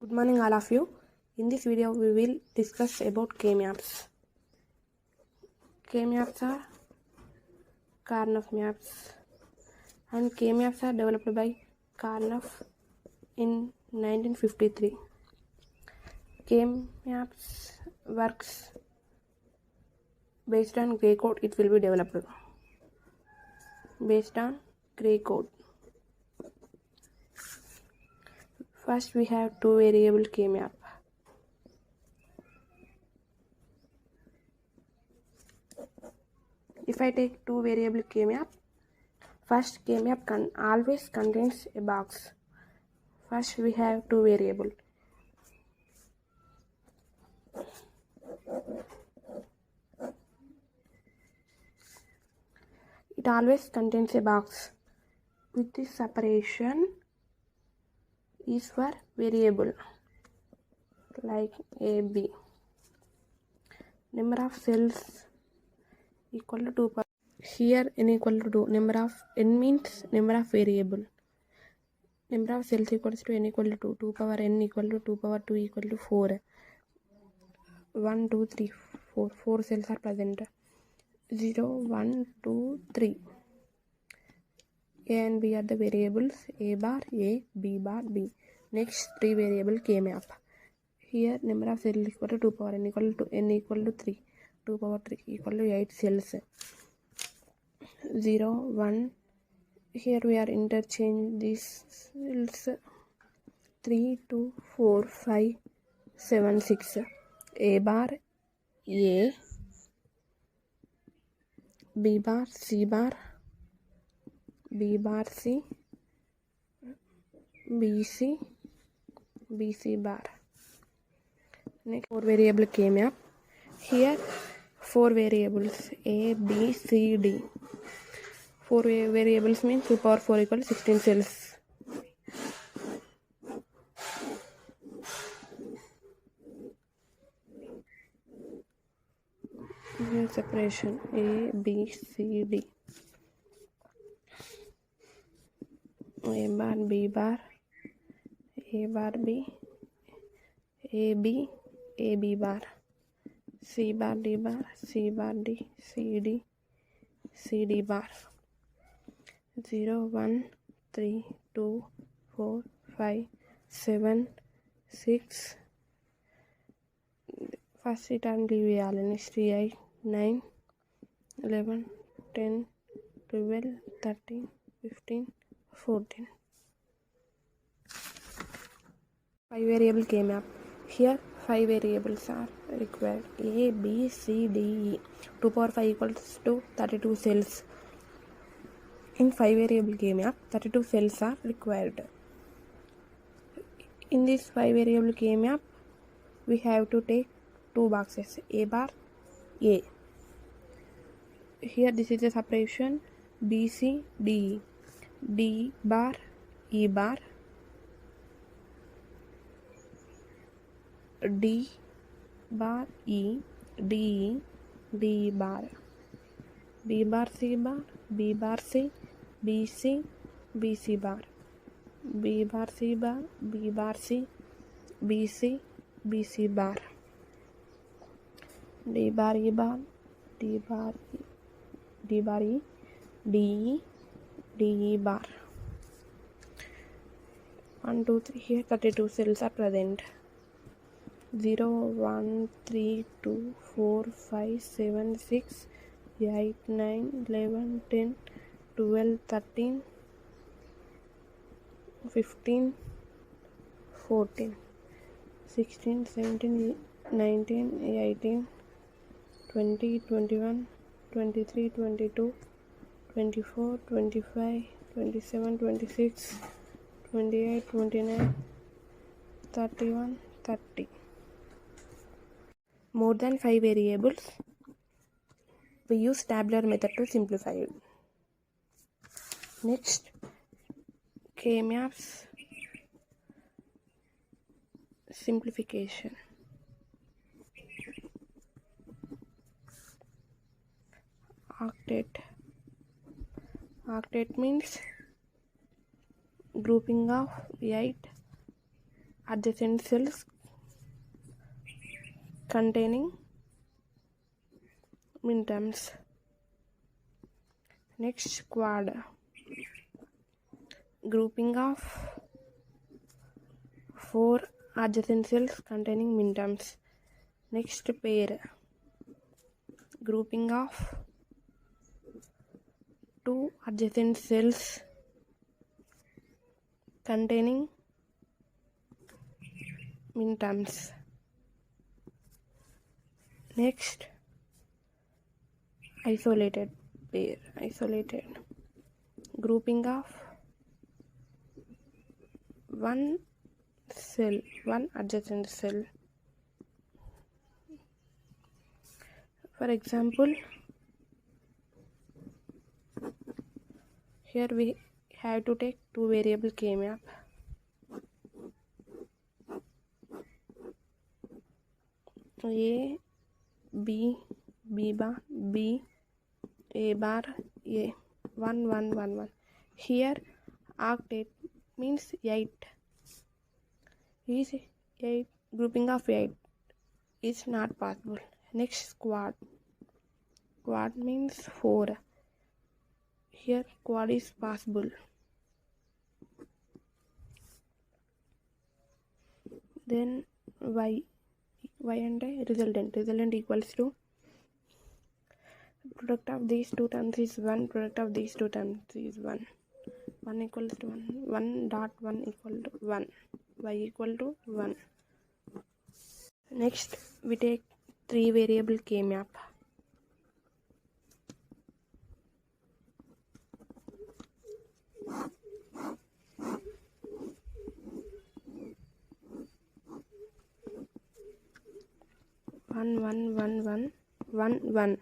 Good morning all of you. In this video we will discuss about K-maps. K-maps are Karnaugh maps and K-maps are developed by Karnaugh in 1953. K-maps works based on Gray code. It will be developed based on Gray code. First we have two variable K-map. If I take two variable K-map, first K-map always contains a box. First we have two variable. It always contains a box with this separation is for variable like A, B. Number of cells equal to 2 power. Here n equal to 2. Number of n means number of variable. Number of cells equals to n equal to 2. 2 power n equal to 2 power 2 equal to 4. 1, 2, 3, 4. 4 cells are present. 0, 1, 2, 3. A and B are the variables. A bar A, B bar B. Next three variable K-map. Here number of cells equal to 2 power n equal to 3. 2 power 3 equal to 8 cells. 0, 1. Here we are interchange these cells. 3, 2, 4, 5, 7, 6. A bar A, B bar C bar, B bar C, BC, BC bar. Next four variable K-map. Here four variables A, B, C, D. Four variables means 2 power 4 equal to 16 cells. Here separation A, B, C, D. A bar, B bar, A bar B, A B, A B bar, C bar D bar, C bar D, C D, C D bar. 0, 1, 3, 2, 4, 5, 7, 6. First return leave all next 8, 9, 11, 10, 12, 13, 15, 14. 5 variable K-map. Here 5 variables are required. A, B, C, D, E. 2 power 5 equals to 32 cells. In 5 variable K-map, 32 cells are required. In this 5 variable K-map, we have to take two boxes. A bar A. Here this is the separation B, C, D, E. D bar E bar, D bar E, D E, D bar, B bar C bar, B bar C, B C, B C bar, B bar C bar, B bar C, B C, B C bar, D bar E bar, D bar E, D bar E, D E, D E bar. 1, 2, 3. Here 32 cells are present. 0, 1, 3, 2, 4, 5, 7, 6, 8, 9, 11, 10, 12, 13, 15, 14, 16, 17, 19, 18, 20, 21, 23, 22, 24, 25, 27, 26, 28, 29, 31, 30. More than 5 variables. We use tabular method to simplify it. Next, K-maps simplification. Octet. Octet means grouping of 8 adjacent cells containing minterms. Next, quad, grouping of 4 adjacent cells containing minterms. Next, pair, grouping of 2 adjacent cells containing minterms. Next, isolated pair, grouping of 1 cell, 1 adjacent cell. For example, here we have to take 2 variable K-map. A, B, B bar, B, A bar, A, 1, 1, 1, 1. Here octet means 8. Is 8, grouping of 8 is not possible. Next, quad. Quad means 4. Here quad is possible. Then y and resultant equals to product of these two terms is 1, product of these two terms is 1. 1 equals to 1, 1 dot 1 equal to 1, y equal to 1. Next, we take 3 variable K-map. One, one, one, one, one, one.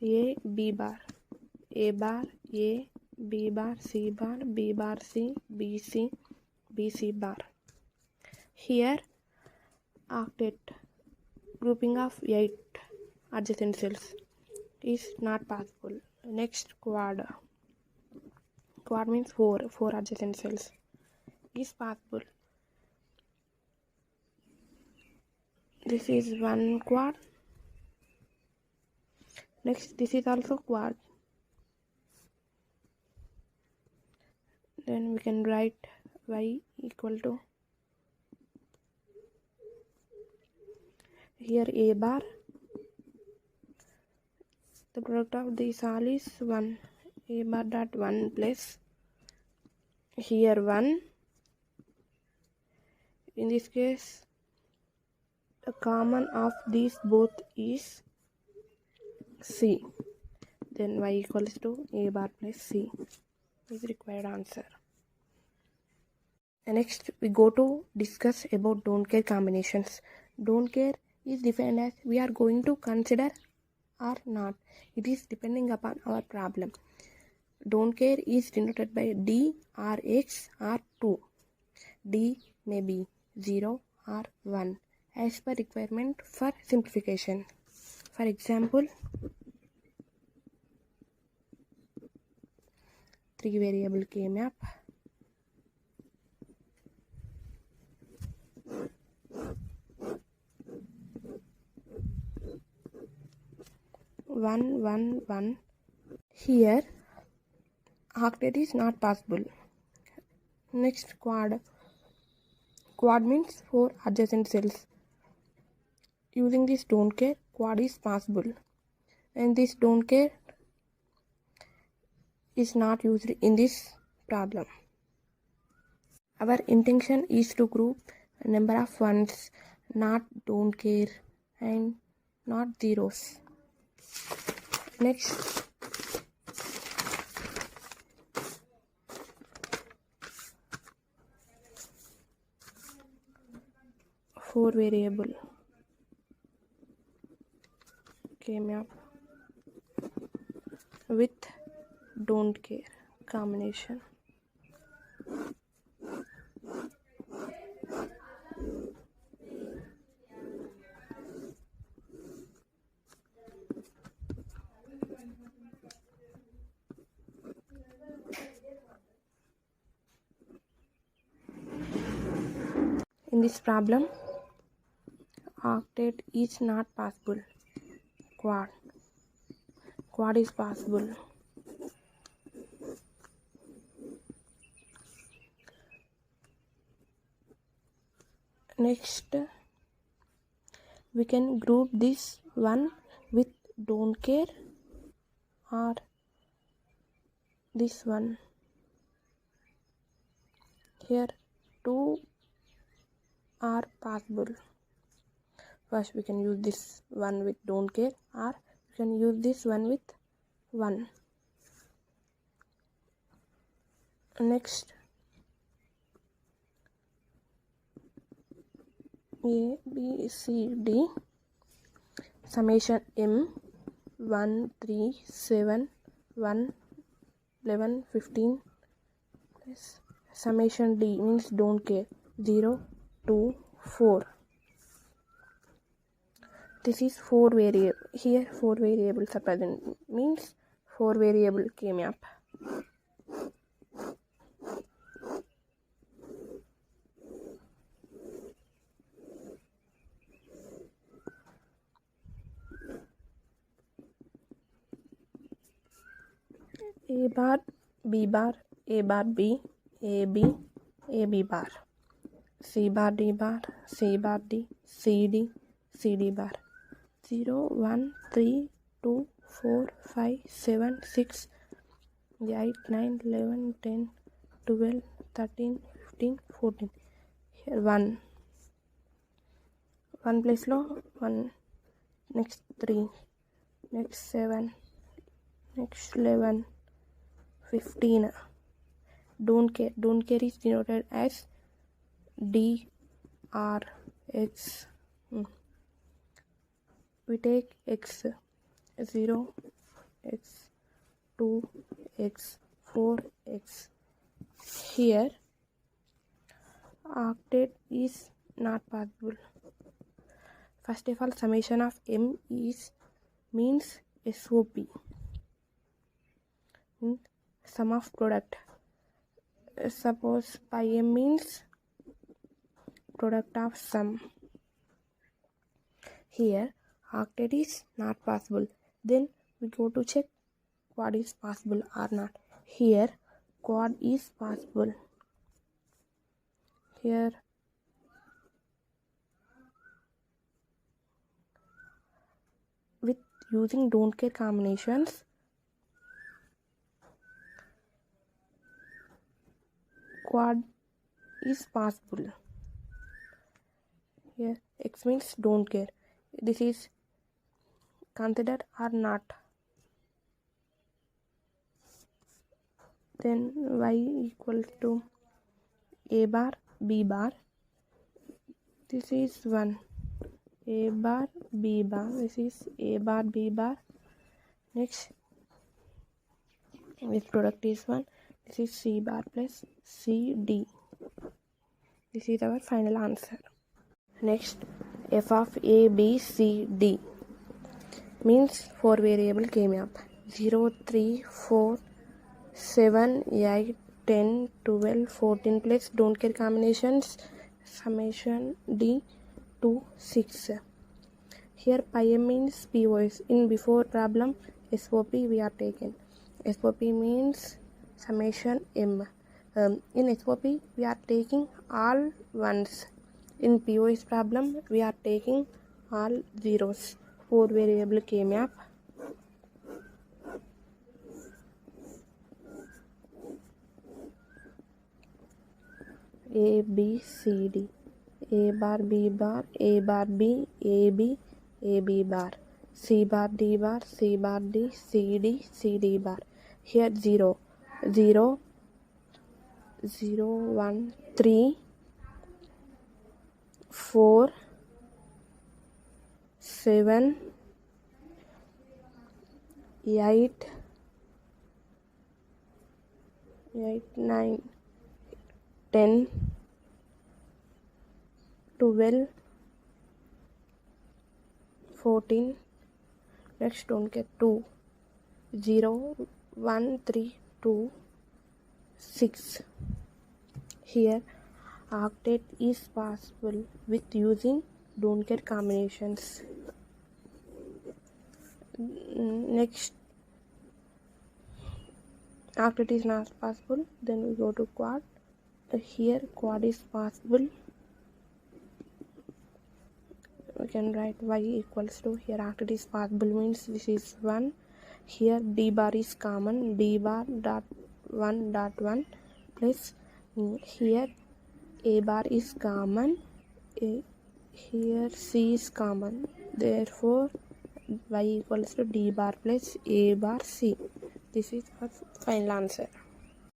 A, B bar, A bar, A, B bar, C bar, B bar, C, B, C, B, C bar. Here, octet, grouping of 8 adjacent cells is not possible. Next, quad. Quad means 4 adjacent cells is possible. This is one quad. Next, this is also quad. Then we can write y equal to here A bar. The product of these all is 1. A bar dot 1 plus here 1. In this case, the common of these both is C. Then y equals to A bar plus C is required answer. And next, we go to discuss about don't care combinations. Don't care is defined as we are going to consider or not. It is depending upon our problem. Don't care is denoted by D or X or 2. D may be 0 or 1 as per requirement for simplification. For example, 3 variable K-map. One, one, one. Here, octet is not possible. Next, quad. Quad means 4 adjacent cells. Using this don't care, quad is possible. And this don't care is not used in this problem. Our intention is to group a number of ones, not don't care and not zeros. Next, four variable K-map with don't care combination. In this problem, octet is not possible. Quad is possible. Next, we can group this one with don't care or this one. Here two are possible. First we can use this one with don't care, or we can use this one with 1. Next, A, B, C, D, summation M 1, 3, 7, 1, 11, 15 plus summation D means don't care 0, 2, 4. This is 4 variable. Here 4 variables are present, means 4 variable K-map. A bar, B bar, A bar B, A B, A B bar, C bar D bar, C bar D, C D, C D bar. 0, 1, 3, 2, 4, 5, 7, 6, 8, 9, 11, 10, 12, 13, 15, 14. Here 1. 1 place lo 1. Next 3. Next 7. Next 11. 15. Don't care. Don't care is denoted as D R X. We take X 0, X 2, X 4, X. Here octet is not possible. First of all, summation of M is means SOP, sum of product. Suppose pi M means product of sum. Here octet is not possible. Then we go to check quad is possible or not. Here quad is possible. Here with using don't care combinations, quad is possible. Here X means don't care. This is considered or not. Then Y equal to A bar B bar. This is 1. A bar B bar. This is A bar B bar. Next, this product is 1. This is C bar plus C D. This is our final answer. Next, f of A B C D means 4 variable K-map 0, 3, 4, 7, 8, 10, 12, 14 plus don't care combinations summation D to 6. Here pi M means POS. In before problem SOP we are taken. SOP means summation M. In SOP we are taking all ones. In POS problem we are taking all zeros. 4 variable K-map. A B C D. A bar B bar, A bar B, A B, A B bar, C bar D bar, C bar D, C D, C D bar. Here 0, 0, 0, 1, 3, 4, 7, 8, 9, 10, 12, 14. Next don't get 2, 0, 1, 3, 2, 6. Here octet is possible with using don't care combinations. Next, octet is not possible, then we go to quad. Here quad is possible. We can write y equals to, here octet is possible means this is 1. Here d bar is common, d bar dot 1 dot 1 plus here a bar is common, here c is common, therefore y equals to d bar plus a bar c. This is our final answer.